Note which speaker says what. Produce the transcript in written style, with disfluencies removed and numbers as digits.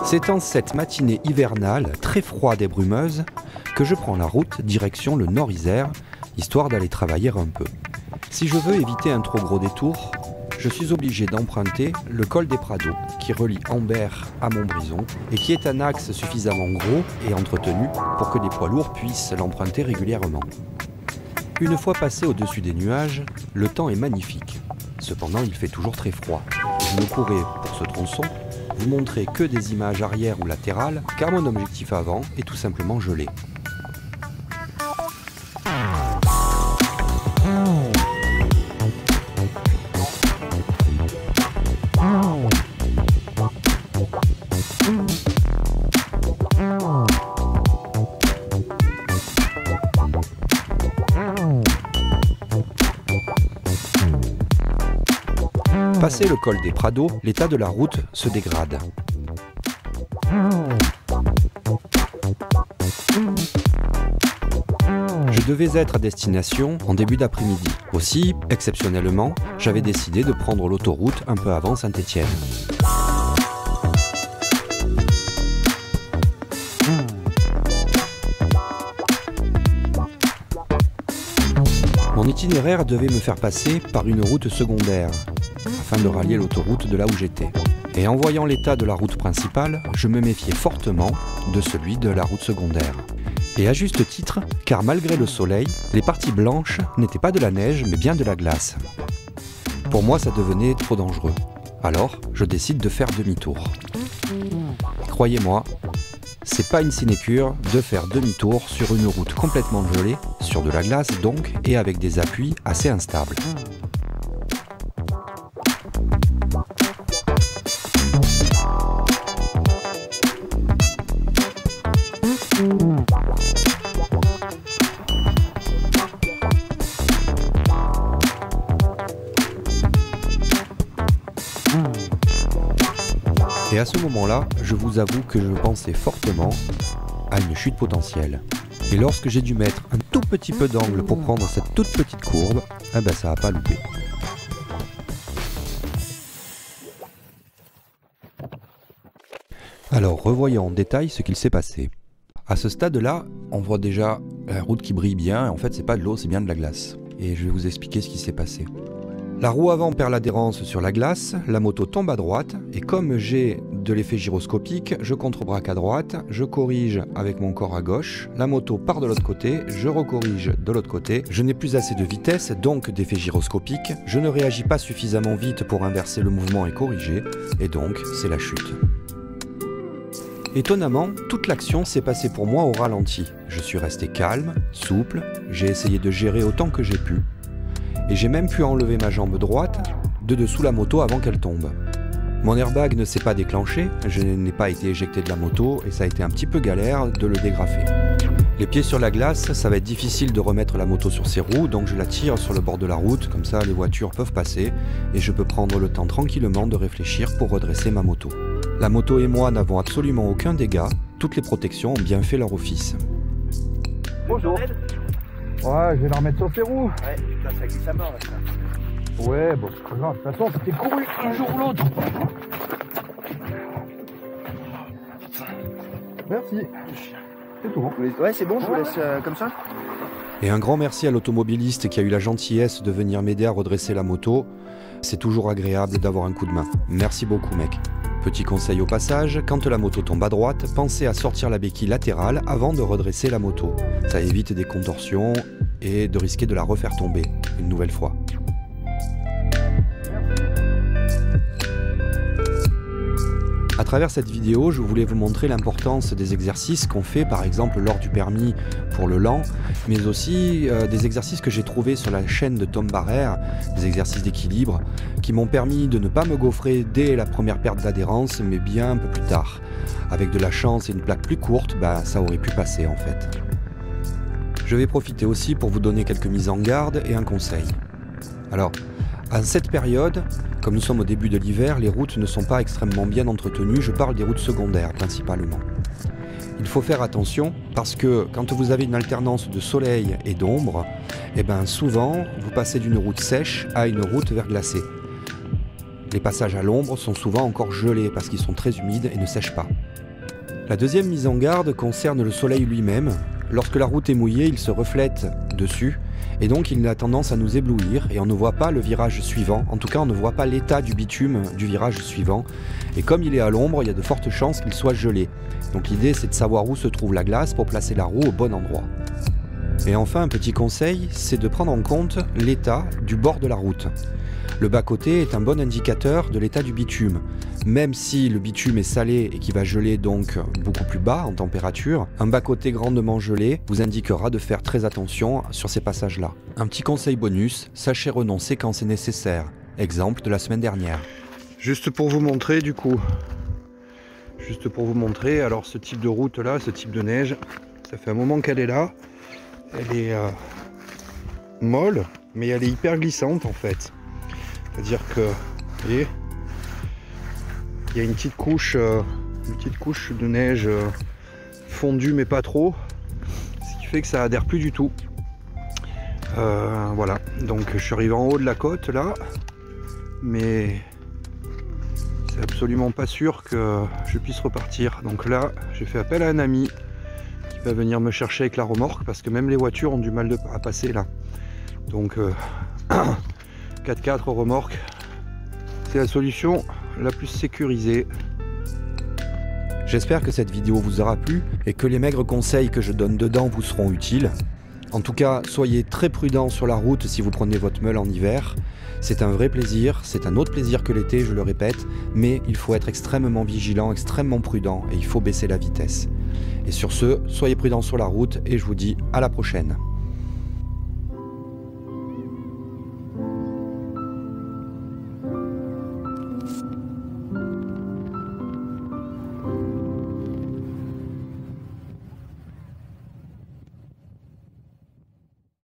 Speaker 1: C'est en cette matinée hivernale, très froide et brumeuse, que je prends la route direction le Nord-Isère, histoire d'aller travailler un peu. Si je veux éviter un trop gros détour, je suis obligé d'emprunter le col des Prados, qui relie Ambert à Montbrison, et qui est un axe suffisamment gros et entretenu pour que des poids lourds puissent l'emprunter régulièrement. Une fois passé au-dessus des nuages, le temps est magnifique. Cependant, il fait toujours très froid. Je ne pourrai, pour ce tronçon, vous montrer que des images arrière ou latérales, car mon objectif avant est tout simplement gelé. Passé le col des Prados, l'état de la route se dégrade. Je devais être à destination en début d'après-midi. Aussi, exceptionnellement, j'avais décidé de prendre l'autoroute un peu avant Saint-Étienne. Mon itinéraire devait me faire passer par une route secondaire, afin de rallier l'autoroute de là où j'étais. Et en voyant l'état de la route principale, je me méfiais fortement de celui de la route secondaire. Et à juste titre, car malgré le soleil, les parties blanches n'étaient pas de la neige, mais bien de la glace. Pour moi, ça devenait trop dangereux. Alors, je décide de faire demi-tour. Croyez-moi, c'est pas une sinécure de faire demi-tour sur une route complètement gelée, sur de la glace donc, et avec des appuis assez instables. Et à ce moment-là, je vous avoue que je pensais fortement à une chute potentielle. Et lorsque j'ai dû mettre un tout petit peu d'angle pour prendre cette toute petite courbe, eh ben ça n'a pas loupé. Alors revoyons en détail ce qu'il s'est passé. À ce stade-là, on voit déjà la route qui brille bien, et en fait c'est pas de l'eau, c'est bien de la glace. Et je vais vous expliquer ce qui s'est passé. La roue avant perd l'adhérence sur la glace, la moto tombe à droite, et comme j'ai de l'effet gyroscopique, je contre-braque à droite, je corrige avec mon corps à gauche, la moto part de l'autre côté, je recorrige de l'autre côté, je n'ai plus assez de vitesse, donc d'effet gyroscopique, je ne réagis pas suffisamment vite pour inverser le mouvement et corriger, et donc c'est la chute. Étonnamment, toute l'action s'est passée pour moi au ralenti. Je suis resté calme, souple, j'ai essayé de gérer autant que j'ai pu. Et j'ai même pu enlever ma jambe droite de dessous la moto avant qu'elle tombe. Mon airbag ne s'est pas déclenché, je n'ai pas été éjecté de la moto et ça a été un petit peu galère de le dégrafer. Les pieds sur la glace, ça va être difficile de remettre la moto sur ses roues, donc je la tire sur le bord de la route, comme ça les voitures peuvent passer et je peux prendre le temps tranquillement de réfléchir pour redresser ma moto. La moto et moi n'avons absolument aucun dégât, toutes les protections ont bien fait leur office.
Speaker 2: Bonjour.
Speaker 3: Ouais, je vais la remettre sur ses roues.
Speaker 2: Ouais, putain, ça glisse à mort là, ça.
Speaker 3: Ouais, bon, c'est pas grave. De toute façon, t'es couru un jour ou l'autre. Merci. C'est tout.
Speaker 2: Ouais, c'est bon, je vous laisse comme ça.
Speaker 1: Et un grand merci à l'automobiliste qui a eu la gentillesse de venir m'aider à redresser la moto. C'est toujours agréable d'avoir un coup de main. Merci beaucoup, mec. Petit conseil au passage, quand la moto tombe à droite, pensez à sortir la béquille latérale avant de redresser la moto. Ça évite des contorsions et de risquer de la refaire tomber une nouvelle fois. À travers cette vidéo, je voulais vous montrer l'importance des exercices qu'on fait par exemple lors du permis pour le lent, mais aussi des exercices que j'ai trouvés sur la chaîne de Tom Barrère, des exercices d'équilibre qui m'ont permis de ne pas me gaufrer dès la première perte d'adhérence, mais bien un peu plus tard. Avec de la chance et une plaque plus courte, ça aurait pu passer en fait. Je vais profiter aussi pour vous donner quelques mises en garde et un conseil. Alors, à cette période, comme nous sommes au début de l'hiver, les routes ne sont pas extrêmement bien entretenues, je parle des routes secondaires principalement. Il faut faire attention parce que quand vous avez une alternance de soleil et d'ombre, eh ben souvent vous passez d'une route sèche à une route verglacée. Les passages à l'ombre sont souvent encore gelés parce qu'ils sont très humides et ne sèchent pas. La deuxième mise en garde concerne le soleil lui-même. Lorsque la route est mouillée, il se reflète dessus et donc il a tendance à nous éblouir et on ne voit pas le virage suivant. En tout cas, on ne voit pas l'état du bitume du virage suivant. Et comme il est à l'ombre, il y a de fortes chances qu'il soit gelé. Donc l'idée, c'est de savoir où se trouve la glace pour placer la roue au bon endroit. Et enfin, un petit conseil, c'est de prendre en compte l'état du bord de la route. Le bas-côté est un bon indicateur de l'état du bitume. Même si le bitume est salé et qu'il va geler donc beaucoup plus bas en température, un bas-côté grandement gelé vous indiquera de faire très attention sur ces passages-là. Un petit conseil bonus, sachez renoncer quand c'est nécessaire. Exemple de la semaine dernière. Juste pour vous montrer du coup. Alors ce type de route là, ce type de neige, ça fait un moment qu'elle est là. Elle est molle, mais elle est hyper glissante en fait. C'est-à-dire que, vous voyez, il y a une petite couche de neige fondue mais pas trop, ce qui fait que ça adhère plus du tout. Voilà, donc je suis arrivé en haut de la côte là, mais c'est absolument pas sûr que je puisse repartir. Donc là, j'ai fait appel à un ami qui va venir me chercher avec la remorque parce que même les voitures ont du mal à passer là. Donc 4x4 remorque, c'est la solution la plus sécurisée. J'espère que cette vidéo vous aura plu et que les maigres conseils que je donne dedans vous seront utiles. En tout cas, soyez très prudents sur la route si vous prenez votre meule en hiver. C'est un vrai plaisir, c'est un autre plaisir que l'été, je le répète, mais il faut être extrêmement vigilant, extrêmement prudent et il faut baisser la vitesse. Et sur ce, soyez prudents sur la route et je vous dis à la prochaine.